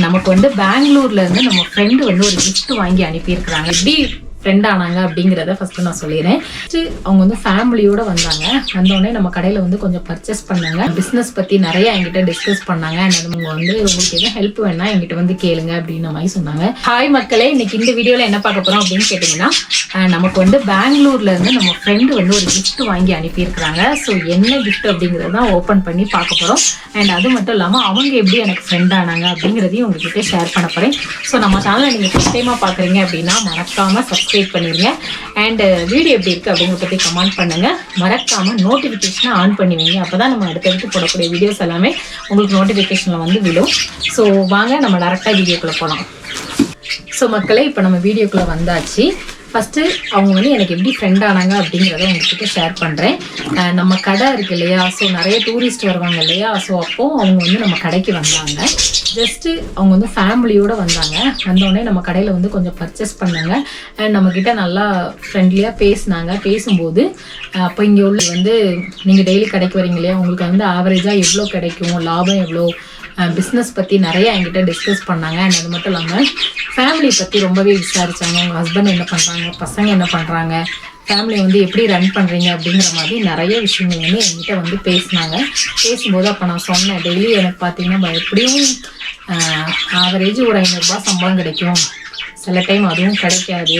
நமக்கு வந்து பெங்களூர்ல இருந்து நம்ம ஃப்ரெண்டு வந்து ஒரு gift வாங்கி அனுப்பியிருக்கிறாங்க. எப்படி ஃப்ரெண்ட் ஆனாங்க அப்படிங்கிறத ஃபர்ஸ்ட் நான் சொல்லிடுறேன். அவங்க வந்து ஃபேமிலியோட வந்தாங்க. வந்தோடனே நம்ம கடையில் வந்து கொஞ்சம் பர்ச்சேஸ் பண்ணாங்க. பிஸ்னஸ் பற்றி நிறைய என்கிட்ட டிஸ்கஸ் பண்ணாங்க. அண்ட் அவங்க வந்து உங்களுக்கு எதுவும் ஹெல்ப் வேணா என்கிட்ட வந்து கேளுங்க அப்படின்ற மாதிரி சொன்னாங்க. ஹாய் மக்களே, இன்னைக்கு இந்த வீடியோவில் என்ன பார்க்க போகிறோம் அப்படின்னு கேட்டிங்கன்னா, நமக்கு வந்து பெங்களூர்ல இருந்து நம்ம ஃப்ரெண்டு வந்து ஒரு gift வாங்கி அனுப்பியிருக்கிறாங்க. ஸோ என்ன கிஃப்ட் அப்படிங்கிறத தான் ஓப்பன் பண்ணி பார்க்க போகிறோம். அண்ட் அது மட்டும் இல்லாமல் அவங்க எப்படி எனக்கு ஃப்ரெண்ட் ஆனாங்க அப்படிங்கிறதையும் உங்ககிட்ட ஷேர் பண்ண போகிறேன். ஸோ நம்ம சேனலை நீங்கள் ஃபஸ்ட் டைமாக பார்க்குறீங்க அப்படின்னா மறக்காமல் சப்ஸ்கிரைப் பண்ணிருங்க. அண்ட் வீடியோ எப்படி இருக்கு அப்படிங்கிறத பற்றி கமெண்ட் பண்ணுங்க. மறக்காம நோட்டிஃபிகேஷனை ஆன் பண்ணுவீங்க. அப்பதான் நம்ம அடுத்தடுத்து போடக்கூடிய வீடியோஸ் எல்லாமே உங்களுக்கு நோட்டிஃபிகேஷன்ல வந்து விடும். ஸோ வாங்க நம்ம டைரக்டா வீடியோக்குள்ள போகலாம். ஸோ மக்களே, இப்போ நம்ம வீடியோக்குள்ள வந்தாச்சு. ஃபஸ்ட்டு அவங்க வந்து எனக்கு எப்படி ஃப்ரெண்ட் ஆனாங்க அப்படிங்கிறத உங்ககிட்ட ஷேர் பண்ணுறேன். நம்ம கடை இருக்கு இல்லையா, ஸோ நிறைய டூரிஸ்ட் வருவாங்க இல்லையா, ஸோ அப்போது அவங்க வந்து நம்ம கடைக்கு வந்தாங்க. ஜஸ்ட்டு அவங்க வந்து ஃபேமிலியோடு வந்தாங்க. வந்தோடனே நம்ம கடையில் வந்து கொஞ்சம் பர்ச்சேஸ் பண்ணாங்க. அண்ட் நம்மக்கிட்ட நல்லா ஃப்ரெண்ட்லியாக பேசினாங்க. பேசும்போது அப்போ இங்கே உள்ள வந்து நீங்கள் டெய்லி கடைக்கு வரீங்க இல்லையா, உங்களுக்கு வந்து ஆவரேஜாக எவ்வளோ கிடைக்கும், லாபம் எவ்வளோ, பிஸ்னஸ் பற்றி நிறைய என்கிட்ட டிஸ்கஸ் பண்ணாங்க. அண்ட் அது மட்டும் இல்லாமல் ஃபேமிலி பற்றி ரொம்பவே விசாரித்தாங்க. உங்கள் ஹஸ்பண்ட் என்ன பண்ணுறாங்க, பசங்க என்ன பண்ணுறாங்க, ஃபேமிலியை வந்து எப்படி ரன் பண்ணுறீங்க அப்படிங்கிற மாதிரி நிறைய விஷயங்கள் வந்து என்கிட்ட வந்து பேசினாங்க. பேசும்போது அப்போ நான் சொன்னேன், டெய்லி எனக்கு பார்த்தீங்கன்னா எப்படியும் ஆவரேஜ் ஒரு 500 ரூபாய் சம்பளம் கிடைக்கும். சில டைம் அதுவும் கிடைக்காது,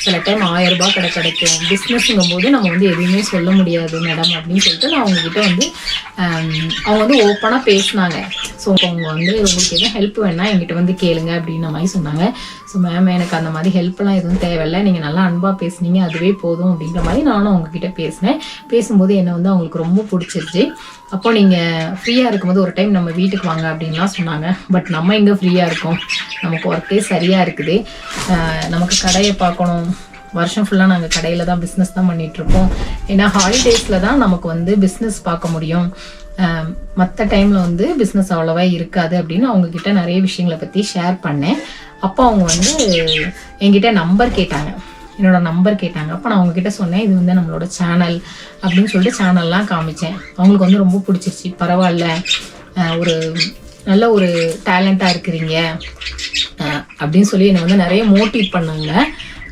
சில டைம் 1000 ரூபாய் கிடைக்கும். பிஸ்னஸ்ங்கும் போது நம்ம வந்து எதுவுமே சொல்ல முடியாது மேடம் அப்படின்னு சொல்லிட்டு நான் அவங்ககிட்ட வந்து அவங்க வந்து ஓப்பனாக பேசினாங்க. ஸோ அவங்க வந்து உங்களுக்கு எதுவும் ஹெல்ப் வேணா என்கிட்ட வந்து கேளுங்க அப்படின்ற மாதிரி சொன்னாங்க. ஸோ மேம், எனக்கு அந்த மாதிரி ஹெல்ப்லாம் எதுவும் தேவையில்லை, நீங்கள் நல்லா அன்பாக பேசுனீங்க அதுவே போதும் அப்படின்ற மாதிரி நானும் அவங்கக்கிட்ட பேசினேன். பேசும்போது என்னை வந்து அவங்களுக்கு ரொம்ப பிடிச்சிருச்சு. அப்போ நீங்கள் ஃப்ரீயாக இருக்கும்போது ஒரு டைம் நம்ம வீட்டுக்கு வாங்க அப்படின்லாம் சொன்னாங்க. பட் நம்ம எங்கே ஃப்ரீயாக இருக்கோம், நமக்கு ஒர்க்கே சரியாக இருக்குது. நமக்கு கடையை பார்க்கணும், வருஷம் ஃபுல்லாக நாங்கள் கடையில் தான் பிஸ்னஸ் தான் பண்ணிகிட்ருக்கோம். ஏன்னா ஹாலிடேஸில் தான் நமக்கு வந்து பிஸ்னஸ் பார்க்க முடியும். மற்ற டைமில் வந்து பிஸ்னஸ் அவ்வளோவா இருக்காது அப்படின்னு அவங்கக்கிட்ட நிறைய விஷயங்களை பற்றி ஷேர் பண்ணேன். அப்போ அவங்க வந்து என்கிட்ட நம்பர் கேட்டாங்க, என்னோட நம்பர் கேட்டாங்க. அப்போ நான் அவங்கக்கிட்ட சொன்னேன், இது வந்து நம்மளோட சேனல் அப்படின்னு சொல்லிட்டு சேனல்லாம் காமிச்சேன். அவங்களுக்கு வந்து ரொம்ப பிடிச்சிருச்சு. பரவாயில்ல, ஒரு நல்ல ஒரு டேலண்டாக இருக்கிறீங்க அப்படின்னு சொல்லி என்னை வந்து நிறைய மோட்டிவேட் பண்ணாங்க.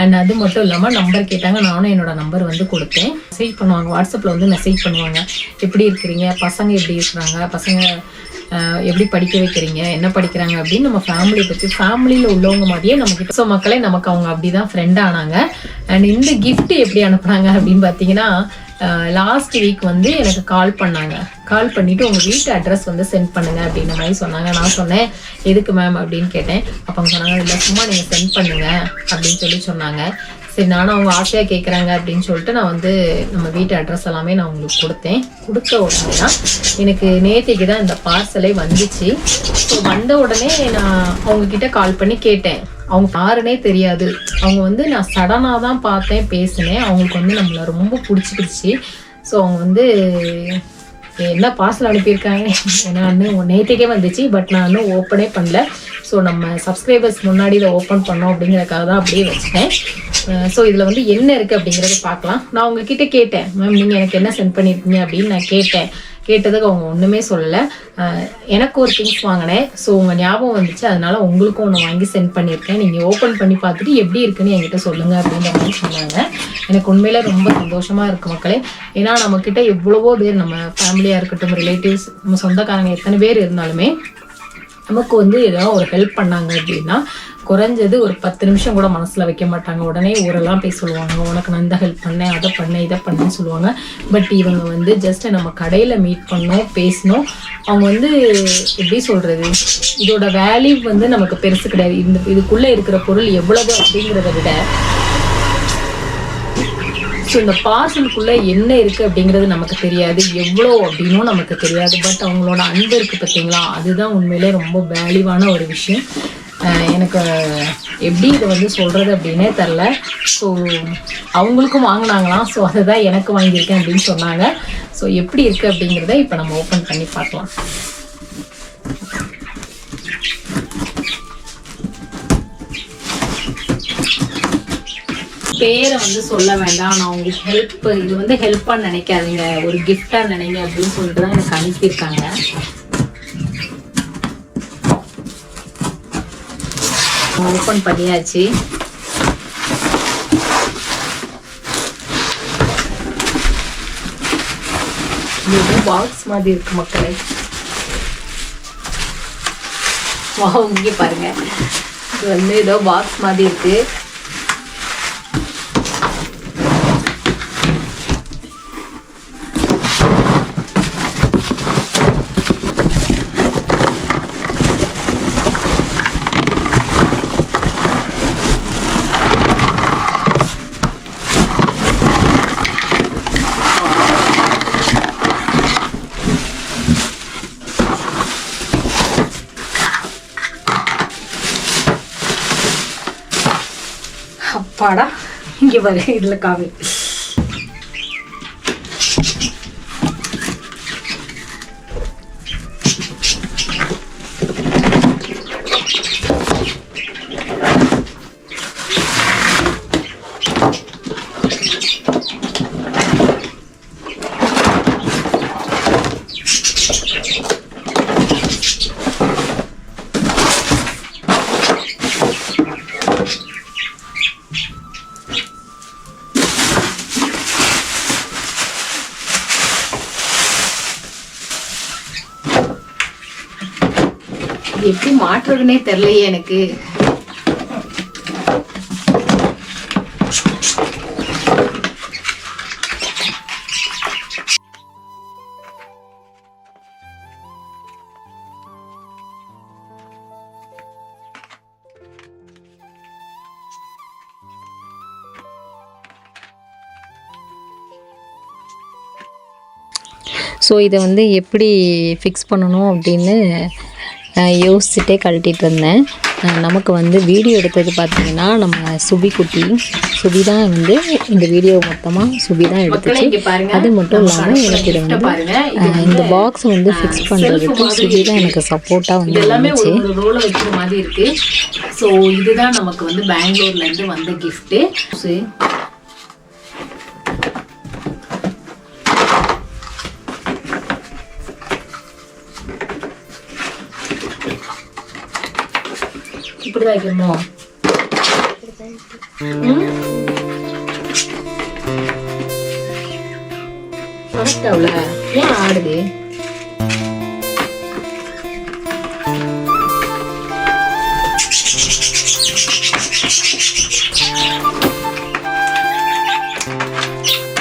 அண்ட் அது மட்டும் இல்லாமல் நம்பர் கேட்டாங்க. நானும் என்னோட நம்பர் வந்து கொடுத்தேன். மெசேஜ் பண்ணுவாங்க, வாட்ஸ்அப்பில் வந்து மெசேஜ் பண்ணுவாங்க, எப்படி இருக்கிறீங்க, பசங்க எப்படி இருக்கிறாங்க, பசங்க எப்படி படிக்க வைக்கிறீங்க, என்ன படிக்கிறாங்க அப்படின்னு நம்ம ஃபேமிலியை பற்றி, ஃபேமிலியில் உள்ளவங்க மாதிரியே நமக்கு. ஸோ மக்களே, நமக்கு அவங்க அப்படி தான் ஃப்ரெண்ட் ஆனாங்க. அண்ட் இந்த கிஃப்ட் எப்படி அனுப்புனாங்க அப்படின்னு பார்த்தீங்கன்னா, லாஸ்ட் வீக் வந்து எனக்கு கால் பண்ணாங்க. கால் பண்ணிவிட்டு உங்கள் வீட்டு அட்ரஸ் வந்து சென்ட் பண்ணுங்கள் அப்படின்ற மாதிரி சொன்னாங்க. நான் சொன்னேன், எதுக்கு மேம் அப்படின்னு கேட்டேன். அப்போ அவங்க சொன்னாங்க, இல்லை சும்மா நீங்கள் சென்ட் பண்ணுங்க அப்படின்னு சொல்லி சொன்னாங்க. சரி, நானும் அவங்க ஆசையாக கேட்குறாங்க அப்படின்னு சொல்லிட்டு நான் வந்து நம்ம வீட்டு அட்ரஸ் எல்லாமே நான் உங்களுக்கு கொடுத்தேன். கொடுத்த உடனே தான் எனக்கு நேற்றுக்கு தான் இந்த பார்சலே வந்துச்சு. ஸோ வந்த உடனே நான் அவங்கக்கிட்ட கால் பண்ணி கேட்டேன். அவங்க யாருன்னே தெரியாது. அவங்க வந்து நான் சடனாக தான் பார்த்தேன், பேசினேன். அவங்களுக்கு வந்து நம்மளை ரொம்ப பிடிச்சிக்கிடுச்சு. ஸோ அவங்க வந்து என்ன பார்சல் அனுப்பியிருக்காங்க, நான் நேற்றுக்கே வந்துச்சு. பட் நான் இன்னும் ஓப்பனே பண்ணல. ஸோ நம்ம சப்ஸ்கிரைபர்ஸ் முன்னாடி இதை ஓப்பன் பண்ணோம் அப்படிங்கிறதுக்காக தான் அப்படியே வச்சுட்டேன். ஸோ இதில் வந்து என்ன இருக்குது அப்படிங்கிறத பார்க்கலாம். நான் உங்ககிட்ட கேட்டேன், மேம் நீங்கள் எனக்கு என்ன சென்ட் பண்ணியிருக்கீங்க அப்படின்னு நான் கேட்டதுக்கு அவங்க ஒன்றுமே சொல்லலை. எனக்கு ஒரு திங்ஸ் வாங்கினேன், ஸோ உங்கள் ஞாபகம் வந்துச்சு, அதனால உங்களுக்கும் ஒன்று வாங்கி சென்ட் பண்ணியிருக்கேன். நீங்கள் ஓப்பன் பண்ணி பார்த்துட்டு எப்படி இருக்குன்னு என்கிட்ட சொல்லுங்கள் அப்படின்ற மாதிரி சொன்னாங்க. எனக்கு உண்மையில ரொம்ப சந்தோஷமாக இருக்குது மக்களே. ஏன்னா நம்மக்கிட்ட எவ்வளவோ பேர், நம்ம ஃபேமிலியாக இருக்கட்டும், ரிலேட்டிவ்ஸ், நம்ம சொந்தக்காரங்க எத்தனை பேர் இருந்தாலுமே நமக்கு வந்து ஏதாவது ஒரு ஹெல்ப் பண்ணாங்க அப்படின்னா குறைஞ்சது ஒரு 10 நிமிஷம் கூட மனசில் வைக்க மாட்டாங்க. உடனே ஊரெல்லாம் போய் சொல்லுவாங்க, உனக்கு நான் இந்த ஹெல்ப் பண்ணேன், அதை பண்ணேன், இதை பண்ணேன்னு சொல்லுவாங்க. பட் இவங்க வந்து ஜஸ்ட் நம்ம கடையில் மீட் பண்ணோம், பேசினோம். அவங்க வந்து எப்படி சொல்கிறது, இதோட வேல்யூ வந்து நமக்கு பெருசு கிடையாது. இதுக்குள்ளே இருக்கிற பொருள் எவ்வளவு அப்படிங்கிறத விட, ஸோ இந்த பார்சலுக்குள்ளே என்ன இருக்குது அப்படிங்கிறது நமக்கு தெரியாது, எவ்வளோ அப்படின்னும் நமக்கு தெரியாது. பட் அவங்களோட அன்பு இருக்குது பார்த்தீங்களா, அதுதான் உண்மையிலே ரொம்ப வேல்யூவான ஒரு விஷயம். எனக்கு எப்படி இதை வந்து சொல்கிறது அப்படின்னே தெரில. ஸோ அவங்களுக்கும் வாங்கினாங்களாம், ஸோ அதை தான் எனக்கு வாங்கியிருக்கேன் அப்படின்னு சொன்னாங்க. ஸோ எப்படி இருக்குது அப்படிங்கிறத இப்போ நம்ம ஓப்பன் பண்ணி பார்க்கலாம். பேரை வந்து சொல்ல வேண்டாம், நான் உங்களுக்கு ஹெல்ப், இது வந்து ஹெல்ப்பாக நினைக்காதீங்க, ஒரு கிஃப்டாக நினைங்க அப்படின்னு சொல்லிட்டு தான் எனக்கு அனுப்பியிருக்காங்க. ஓப்பன் பண்ணியாச்சு. இது பாக்ஸ் மாதிரி இருக்கு மக்களே. இங்கே பாருங்க, இது வந்து ஏதோ பாக்ஸ் மாதிரி இருக்கு. அப்பாடா, இங்கே பாரு, இதில் காவி. எப்படி மாற்றுறதுனே தெரியலையே எனக்கு. ஸோ இதை வந்து எப்படி ஃபிக்ஸ் பண்ணணும் அப்படின்னு யோசிச்சுட்டே கழட்டிகிட்டு இருந்தேன். நமக்கு வந்து வீடியோ எடுத்தது பார்த்திங்கன்னா நம்ம சுபி தான் வந்து இந்த வீடியோ மொத்தமாக சுபி தான் எடுத்துச்சு. அது மட்டும் இல்லாமல் எனக்கு இதை வந்து இந்த பாக்ஸை வந்து ஃபிக்ஸ் பண்ணுறதுக்கு சுபி தான் எனக்கு சப்போர்ட்டாக வந்து இருந்துச்சு. ரோலை வைக்கிற மாதிரி இருக்கு. ஸோ இதுதான் நமக்கு வந்து பெங்களூர்லேருந்து வந்த கிஃப்ட்டு. இப்படிதான் வைக்கணுமோ? கரெக்டாவுல ஏன் ஆடுது?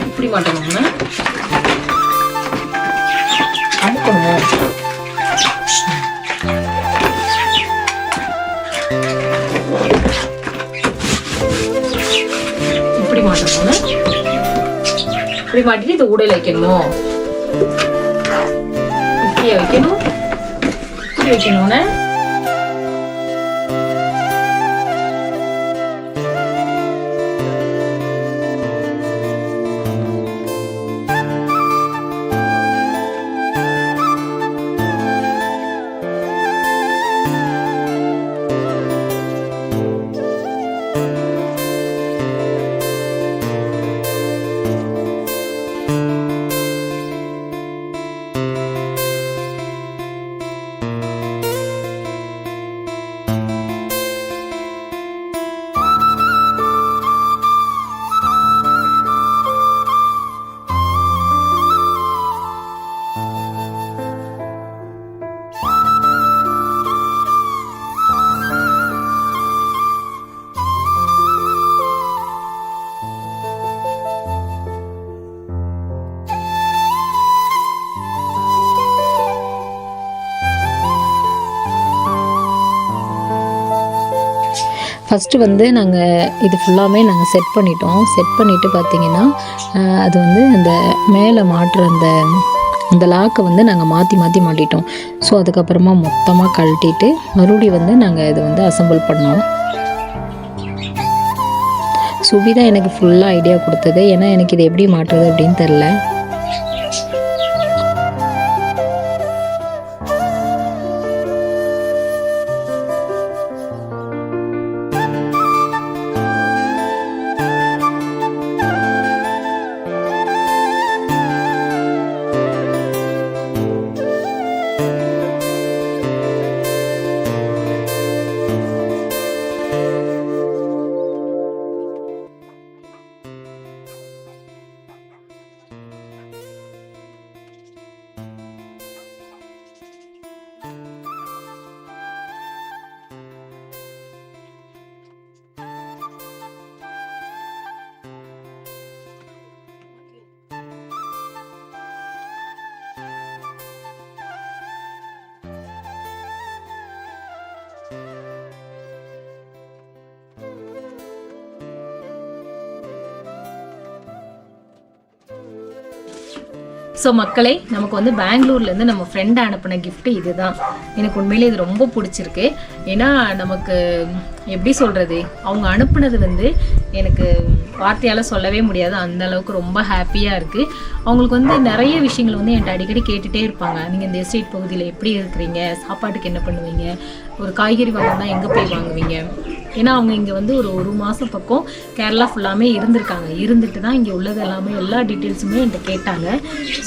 இப்படி மாட்டோம்னா அமுக்கணும். இப்படி மாட்டணும். இப்படி மாட்டிட்டு இந்த உடையில வைக்கணுமோ? இப்படியா வைக்கணும்? இப்படி வைக்கணும்னா ஃபஸ்ட்டு வந்து நாங்கள் இது ஃபுல்லாமே நாங்கள் செட் பண்ணிட்டோம். செட் பண்ணிவிட்டு பார்த்திங்கன்னா அது வந்து அந்த மேலே மாட்டுற அந்த லாக்கை வந்து நாங்கள் மாற்றி மாட்டிட்டோம். ஸோ அதுக்கப்புறமா மொத்தமாக கழட்டிட்டு மறுபடியும் வந்து நாங்கள் இதை வந்து அசம்பிள் பண்ணோம். சுபிதா எனக்கு ஃபுல்லாக ஐடியா கொடுத்தது. ஏன்னா எனக்கு இது எப்படி மாட்டுறது அப்படின்னு தெரில. ஸோ மக்களே, நமக்கு வந்து பெங்களூர்லேருந்து நம்ம ஃப்ரெண்ட் அனுப்பின கிஃப்ட் இதுதான். எனக்கு உண்மையிலே இது ரொம்ப பிடிச்சிருக்கு. ஏன்னா நமக்கு எப்படி சொல்கிறது, அவங்க அனுப்புனது வந்து எனக்கு வார்த்தையால் சொல்லவே முடியாது. அந்த அளவுக்கு ரொம்ப ஹாப்பியாக இருக்குது. அவங்களுக்கு வந்து நிறைய விஷயங்கள் வந்து என்கிட்ட அடிக்கடி கேட்டுகிட்டே இருப்பாங்க. நீங்கள் இந்த எஸ்டேட் பகுதியில் எப்படி இருக்கிறீங்க, சாப்பாட்டுக்கு என்ன பண்ணுவீங்க, ஒரு காய்கறி வாங்கினா எங்கே போய் வாங்குவீங்க. ஏன்னா அவங்க இங்கே வந்து ஒரு மாதம் பக்கம் கேரளா ஃபுல்லாமே இருந்துட்டு தான் இங்கே உள்ளது எல்லாமே எல்லா டீட்டெயில்ஸுமே என்கிட்ட கேட்டாங்க.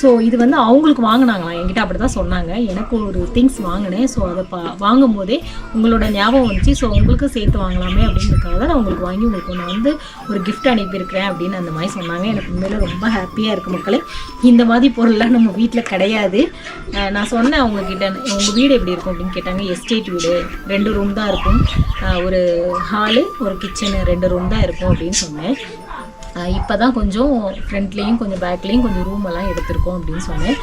ஸோ இது வந்து அவங்களுக்கு வாங்கினாங்களாம், என்கிட்ட அப்படி தான் சொன்னாங்க. எனக்கு ஒரு திங்ஸ் வாங்கினேன். ஸோ அதை வாங்கும் போதே உங்களோட ஞாபகம் வந்துச்சு. ஸோ உங்களுக்கு சேர்த்து வாங்கலாமே அப்படின்றதுக்காக தான் நான் உங்களுக்கு வாங்கி உங்களுக்கு நான் வந்து ஒரு கிஃப்ட் அனுப்பியிருக்கிறேன் அப்படின்னு அந்த மாதிரி சொன்னாங்க. எனக்கு உண்மையில ரொம்ப ஹாப்பியாக இருக்குது மக்களே. இந்த மாதிரி பொருள்லாம் நம்ம வீட்டில் கிடையாது. நான் சொன்னேன் அவங்கக்கிட்ட, உங்கள் வீடு எப்படி இருக்கும் அப்படின்னு கேட்டாங்க. எஸ்டேட் வீடு, 2 ரூம் தான் இருக்கும், ஒரு ஹாலு ஒரு கிச்சனு 2 ரூம் தான் இருக்கும் அப்படின்னு சொன்னேன். இப்போ தான் கொஞ்சம் ஃப்ரண்ட்லேயும் கொஞ்சம் பேக்லேயும் கொஞ்சம் ரூம் எல்லாம் எடுத்திருக்கோம் அப்படின்னு சொன்னேன்.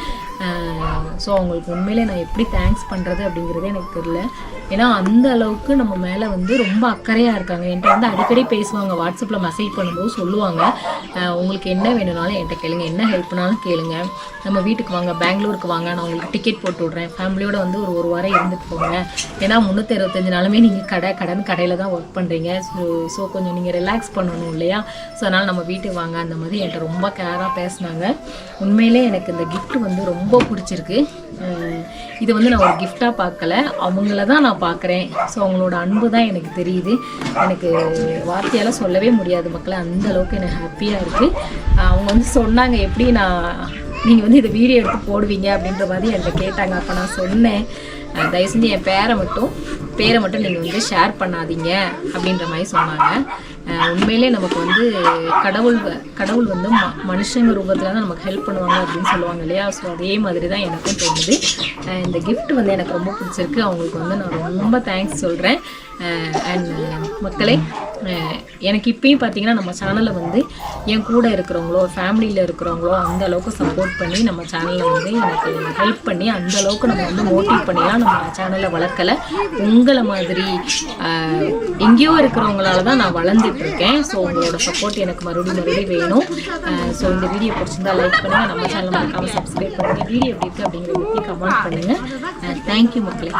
ஸோ அவங்களுக்கு உண்மையிலே நான் எப்படி தேங்க்ஸ் பண்ணுறது அப்படிங்கிறதே எனக்கு தெரியல. ஏன்னா அந்த அளவுக்கு நம்ம மேலே வந்து ரொம்ப அக்கறையாக இருக்காங்க. என்கிட்ட வந்து அடிக்கடி பேசுவாங்க, வாட்ஸ்அப்பில் மெசேஜ் பண்ணும்போது சொல்லுவாங்க, உங்களுக்கு என்ன வேணும்னாலும் என்கிட்ட கேளுங்க, என்ன ஹெல்ப்னாலும் கேளுங்க, நம்ம வீட்டுக்கு வாங்க, பெங்களூருக்கு வாங்க, நான் உங்களுக்கு டிக்கெட் போட்டு விட்றேன், ஃபேமிலியோட வந்து ஒரு வாரம் இருந்துட்டு போங்க. ஏன்னா 365 நாளுமே நீங்கள் கடையில் தான் ஒர்க் பண்ணுறீங்க. ஸோ கொஞ்சம் நீங்கள் ரிலாக்ஸ் பண்ணணும் இல்லையா. ஸோ அதனால் நம்ம வீட்டுக்கு வாங்க, அந்த மாதிரி என்கிட்ட ரொம்ப கேராக பேசினாங்க. உண்மையிலே எனக்கு இந்த கிஃப்ட் வந்து ரொம்ப பிடிச்சிருக்கு. இதை வந்து நான் ஒரு கிஃப்டாக பார்க்கல, அவங்கள தான் நான் பார்க்குறேன். ஸோ அவங்களோட அன்பு தான் எனக்கு தெரியுது. எனக்கு வார்த்தையால் சொல்லவே முடியாது மக்களை, அந்த அளவுக்கு எனக்கு ஹாப்பியாக இருக்குது. அவங்க வந்து சொன்னாங்க, எப்படி நீங்கள் வந்து இதை வீடியோ எடுத்து போடுவீங்க அப்படின்ற மாதிரி என்கிட்ட கேட்டாங்க. அப்போ நான் சொன்னேன், தயவு செஞ்சு என் பேரை மட்டும் நீங்கள் வந்து ஷேர் பண்ணாதீங்க அப்படின்ற மாதிரி சொன்னாங்க. உண்மையிலே நமக்கு வந்து கடவுள் வந்து மனுஷங்க ரூபத்தில் தான் நமக்கு ஹெல்ப் பண்ணுவாங்க அப்படின்னு சொல்லுவாங்க இல்லையா. ஸோ அதே மாதிரி தான் எனக்கும் தோணுது. இந்த கிஃப்ட் வந்து எனக்கு ரொம்ப பிடிச்சிருக்கு. அவங்களுக்கு வந்து நான் ரொம்ப தேங்க்ஸ் சொல்கிறேன். அண்ட் மக்களே, எனக்கு இப்பயும் பார்த்தீங்கன்னா நம்ம சேனலை வந்து என் கூட இருக்கிறவங்களோ ஃபேமிலியில் இருக்கிறவங்களோ அந்த அளவுக்கு சப்போர்ட் பண்ணி நம்ம சேனலில் வந்து எனக்கு ஹெல்ப் பண்ணி அந்த அளவுக்கு நம்ம வந்து மோட்டிவ் பண்ணிலாம் நம்ம சேனலை வளர்க்கலை. உங்களை மாதிரி எங்கேயோ இருக்கிறவங்களால தான் நான் வளர்ந்துட்டுருக்கேன். ஸோ உங்களோட சப்போர்ட் எனக்கு மறுபடியும் வேணும். ஸோ இந்த வீடியோ பிடிச்சிருந்தா லைக் பண்ணுங்கள், நம்ம சேனலை மறக்காமல் சப்ஸ்கிரைப் பண்ணுங்கள், வீடியோ எப்படி இருக்குது அப்படிங்கிறத பற்றி கமெண்ட் பண்ணுங்கள். தேங்க்யூ மக்களே.